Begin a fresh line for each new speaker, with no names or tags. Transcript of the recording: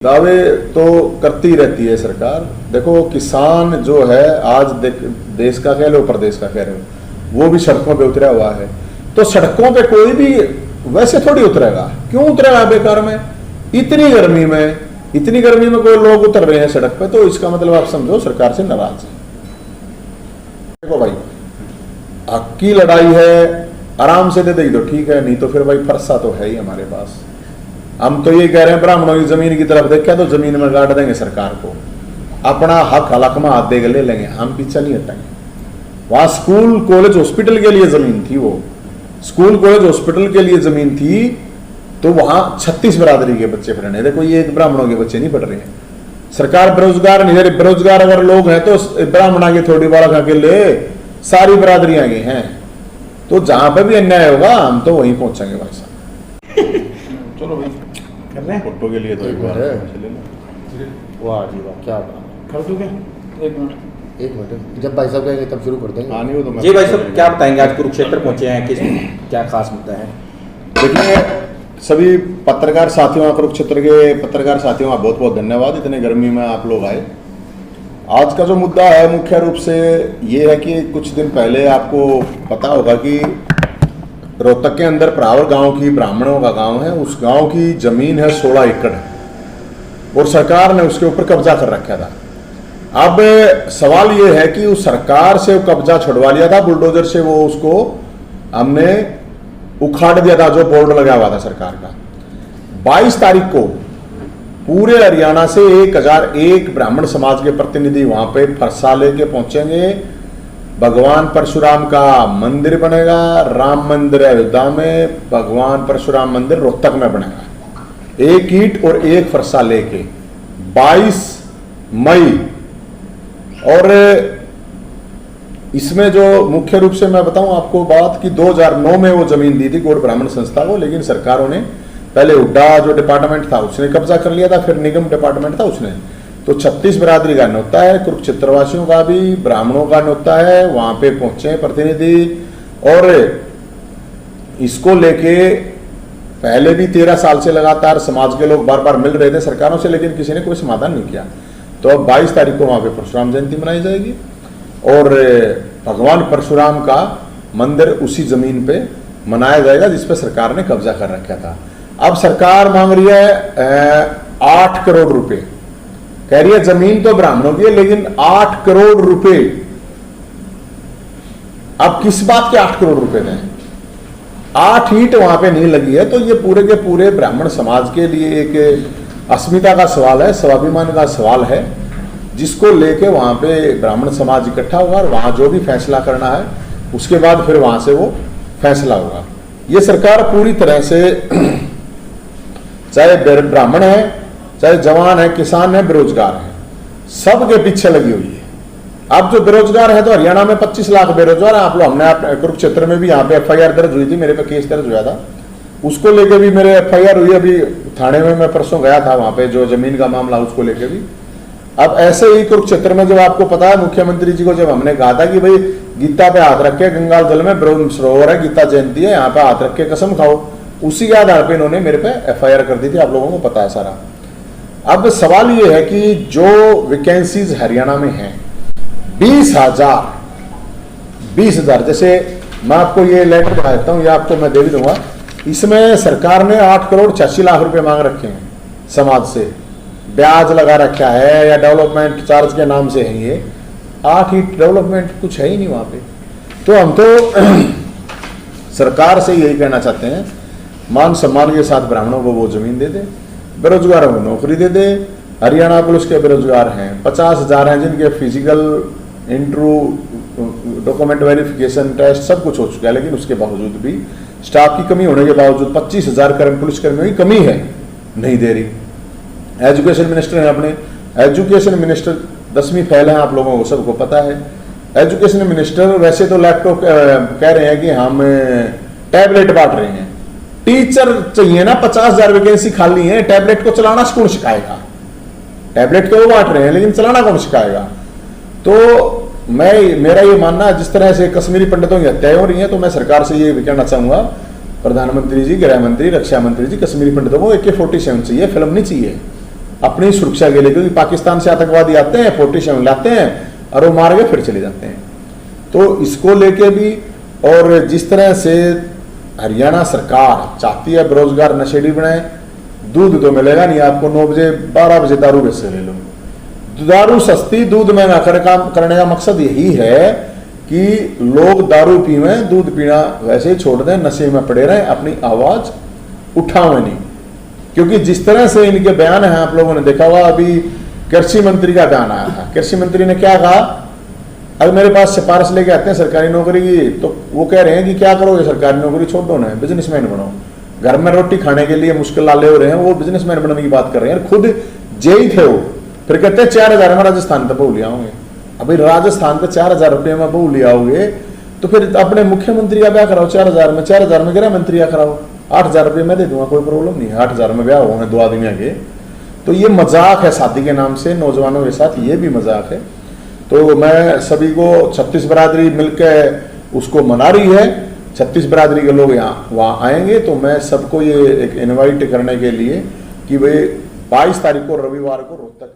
दावे तो करती रहती है सरकार। देखो किसान जो है आज देश का कह लो प्रदेश का कह रहे हो, वो भी सड़कों पे उतरा हुआ है। तो सड़कों पे कोई भी वैसे थोड़ी उतरेगा, क्यों उतरेगा बेकार में? इतनी गर्मी में कोई लोग उतर रहे हैं सड़क पे, तो इसका मतलब आप समझो सरकार से नाराज है। देखो भाई, हक की लड़ाई है, आराम से दे देगी तो ठीक है, नहीं तो फिर भाई फरसा तो है ही हमारे पास। हम तो ये कह रहे हैं ब्राह्मणों की जमीन की तरफ देखा तो जमीन में गाड़ देंगे सरकार को, अपना हक हलक में हाथ देकर ले लेंगे, हम पीछे नहीं हटेंगे। वहां स्कूल कॉलेज हॉस्पिटल के लिए जमीन थी, वो स्कूल कॉलेज हॉस्पिटल के लिए जमीन थी, तो वहां 36 बिरादरी के बच्चे पढ़ रहे हैं। देखो ये एक ब्राह्मणों के बच्चे नहीं पढ़ रहे हैं। सरकार बेरोजगार नहीं, बेरोजगार अगर लोग हैं तो ब्राह्मणा के थोड़ी बालक अकेले सारी बिरादरियां गई हैं। तो जहां पे भी अन्याय होगा हम तो वहीं पहुंचेंगे भाई साहब। चलो भाई
कर रहे हैं
फोटो के लिए तो एक बार
वाह जी वाह, क्या
कर दूं क्या? एक मिनट
जब भाई साहब कहेंगे तब शुरू कर देंगे।
हाँ नहीं वो तो
जी भाई साहब क्या बताएंगे, आज कुरुक्षेत्र पहुंचे हैं, किस क्या खास मुद्दा है?
देखिए सभी पत्रकार साथियों, कुरुक्षेत्र के पत्रकार साथियों का बहुत बहुत धन्यवाद, इतने गर्मी में आप लोग आए। आज का जो मुद्दा है मुख्य रूप से ये है कि कुछ दिन पहले आपको पता होगा कि रोहतक के अंदर प्रावर गांव की ब्राह्मणों का गांव है, उस गांव की जमीन है 16 एकड़ और सरकार ने उसके ऊपर कब्जा कर रखा था। अब सवाल ये है कि उस सरकार से कब्जा छुड़वा लिया था बुलडोजर से, वो उसको हमने उखाड़ दिया था जो बोर्ड लगा हुआ था सरकार का। 22 तारीख को पूरे हरियाणा से 1001 ब्राह्मण समाज के प्रतिनिधि वहां पे फरसा लेके पहुंचेंगे। भगवान परशुराम का मंदिर बनेगा, राम मंदिर अयोध्या में, भगवान परशुराम मंदिर रोहतक में बनेगा। एक ईंट और एक फरसा लेके 22 मई। और इसमें जो मुख्य रूप से मैं बताऊं आपको बात कि 2009 में वो जमीन दी थी गौड़ ब्राह्मण संस्था को, लेकिन सरकारों ने पहले हुड्डा जो डिपार्टमेंट था उसने कब्जा कर लिया था, फिर निगम डिपार्टमेंट था उसने। तो 36 बिरादरी का न्योता है, कुरुक्षेत्रवासियों का भी, ब्राह्मणों का न्योता है, वहां पे पहुंचे प्रतिनिधि। और इसको लेके पहले भी 13 साल से लगातार समाज के लोग बार बार मिल रहे थे सरकारों से, लेकिन किसी ने कोई समाधान नहीं किया। तो अब 22 तारीख को वहां पे परशुराम जयंती मनाई जाएगी और भगवान परशुराम का मंदिर उसी जमीन पे मनाया जाएगा जिस पे सरकार ने कब्जा कर रखा था। अब सरकार मांग रही है 8 करोड़ रुपए, कह रही है जमीन तो ब्राह्मणों की है लेकिन 8 करोड़ रुपए। अब किस बात के 8 करोड़ रुपए दें? 8 ईंट वहां पे नहीं लगी है, तो ये पूरे के पूरे ब्राह्मण समाज के लिए एक अस्मिता का सवाल है, स्वाभिमान का सवाल है, जिसको लेके वहां पे ब्राह्मण समाज इकट्ठा होगा और वहां जो भी फैसला करना है उसके बाद फिर वहां से वो फैसला होगा। ये सरकार पूरी तरह से चाहे ब्राह्मण है, चाहे जवान है, किसान है, बेरोजगार है, सबके पीछे लगी हुई है। अब जो बेरोजगार है तो हरियाणा में 25 लाख बेरोजगार है। आप लोग हमने कुरुक्षेत्र में भी यहाँ पे FIR दर्ज हुई थी, मेरे पे केस दर्ज हुआ था, उसको लेके भी मेरे FIR हुई। अभी थाने में मैं परसों गया था, वहां पे जो जमीन का मामला उसको लेके भी। अब ऐसे ही कुरुक्षेत्र में जब आपको पता है मुख्यमंत्री जी को जब हमने कहा था कि भाई गीता पे हाथ रखे, गंगा जल में ब्रह्म सरोवर है, गीता जयंती है, यहाँ पे हाथ रख के कसम खाओ, उसी के आधार पे इन्होंने मेरे पे FIR कर दी थी, आप लोगों को पता है सारा। अब सवाल ये है कि जो वैकेंसीज हरियाणा में हैं 20,000, जैसे मैं आपको ये लेटर दिखा देता हूँ, ये आपको मैं दे भी दूंगा। इसमें सरकार ने 8 करोड़ 86 लाख रुपए मांग रखे हैं समाज से, ब्याज लगा रखा है या डेवलपमेंट चार्ज के नाम से है ये। 8 ईंट डेवलपमेंट कुछ है ही नहीं वहां पे। तो हम तो सरकार से यही कहना चाहते हैं, मान सम्मान के साथ ब्राह्मणों को वो जमीन दे दे, बेरोजगारों को नौकरी दे दे। हरियाणा पुलिस के बेरोजगार हैं 50,000 हैं, जिनके physical interview, document verification test सब कुछ हो चुका है, लेकिन उसके बावजूद भी स्टाफ की कमी होने के बावजूद 25,000 पुलिसकर्मियों की कमी है, नहीं दे रही। एजुकेशन मिनिस्टर है अपने, एजुकेशन मिनिस्टर 10वीं फेल है, आप लोगों को सबको पता है। एजुकेशन मिनिस्टर वैसे तो लैपटॉप कह रहे हैं कि हम टैबलेट बांट रहे हैं, टीचर चाहिए ना, 50,000 वैकेंसी खाली है, टैबलेट को चलाना कौन सिखाएगा? टैबलेट तो वो बांट रहे हैं लेकिन चलाना कौन सिखाएगा? तो मेरा ये मानना है, जिस तरह से कश्मीरी पंडितों की हत्याएं हो रही हैं, तो मैं सरकार से ये कहना चाहूंगा, प्रधानमंत्री जी, गृह मंत्री, रक्षा मंत्री जी, कश्मीरी पंडितों को AK-47 चाहिए, फिल्म नहीं चाहिए। अपनी सुरक्षा के लिए, क्योंकि पाकिस्तान से आतंकवादी आते हैं, 47 लाते हैं और वो मार के फिर चले जाते हैं। तो इसको लेके भी, और जिस तरह से हरियाणा सरकार चाहती है बेरोजगार नशेड़ी बनाए, दूध तो मिलेगा नहीं आपको 9 बजे 12 बजे दारू बेच ले लो, दारू सस्ती दूध महंगा करने का मकसद यही है कि लोग दारू पीवे, दूध पीना वैसे ही छोड़ दें, नशे में पड़े रहें, अपनी आवाज उठावे नहीं। क्योंकि जिस तरह से इनके बयान हैं, आप लोगों ने देखा हुआ, अभी कृषि मंत्री का बयान आया था। कृषि मंत्री ने क्या कहा, अगर मेरे पास सिफारिश लेके आते हैं सरकारी नौकरी की, तो वो कह रहे हैं कि क्या करोगे, सरकारी नौकरी छोड़ दो ना, बिजनेसमैन बनो, घर में रोटी खाने के लिए मुश्किल लाले हो रहे हैं, वो बिजनेसमैन बनने की बात कर रहे हैं। खुद जेई थे वो, फिर कहते हैं 4000 में राजस्थान पे बहू ले आओगे। अभी राजस्थान पे 4000 रुपये में बहू ले आओगे तो फिर अपने मुख्यमंत्री का ब्याह कराओ 4000 में, 4000 में गृह मंत्री का कराओ, 8000 रुपये मैं दे दूंगा, कोई प्रॉब्लम नहीं है। 8000 में ब्याह होंगे 2 आदमी के। तो ये मजाक है शादी के नाम से नौजवानों के साथ, ये भी मजाक है। तो मैं सभी को, 36 बरादरी मिलकर उसको मना रही है, 36 बरादरी के लोग यहाँ वहाँ आएंगे, तो मैं सबको ये एक इनवाइट करने के लिए कि वे 22 तारीख को रविवार को रोहतक